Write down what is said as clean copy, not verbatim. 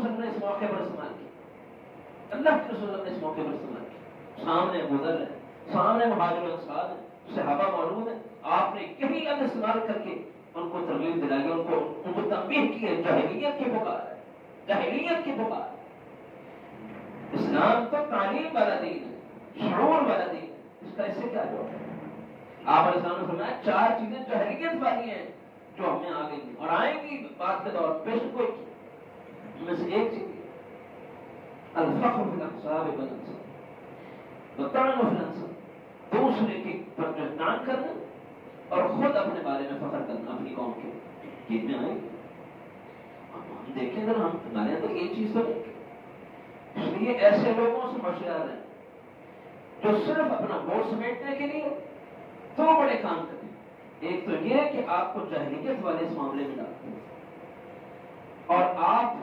وسلم نے اس موقع پر استعمال کیا، اللہ کے رسول نے اس موقع پر استعمال کیا. سامنے ابو ذر ہے، سامنے مہاجر انصار ہے، صحابہ موجود ہیں، آپ نے یہی لفظ استعمال کر کے ان کو ترغیب دلائی، ان کو تنبیہ کی ہے. جاہلیت کی پکار ہے، جاہلیت کی پکار. اسلام تو تعلیم والا دین ہے، شعور والا دین ہے، اس کا اس سے کیا جواب ہے؟ آپ علیہ السلام نے فرمایا 4 چیزیں جاہلیت والی ہیں جو ہمیں آ گئی اور آئیں گی بات کے دور پیش کوئی کی. ان میں سے ایک چیز الفخر فی الانساب والانساب وطعن فی الانساب، دوسرے کے پر احترام کرنا اور خود اپنے بارے میں فخر کرنا اپنی قوم کے. یہ میں آئے گی. ہم دیکھیں اگر ہمارے اندر یہ چیز تو نہیں. اس لیے ایسے لوگوں سے ہوشیار ہیں جو صرف اپنا ووٹ سمیٹنے کے لیے 2 بڑے کام کریں. ایک تو یہ کہ آپ کو جاہلیت والے اس معاملے میں ڈالتے ہیں اور آپ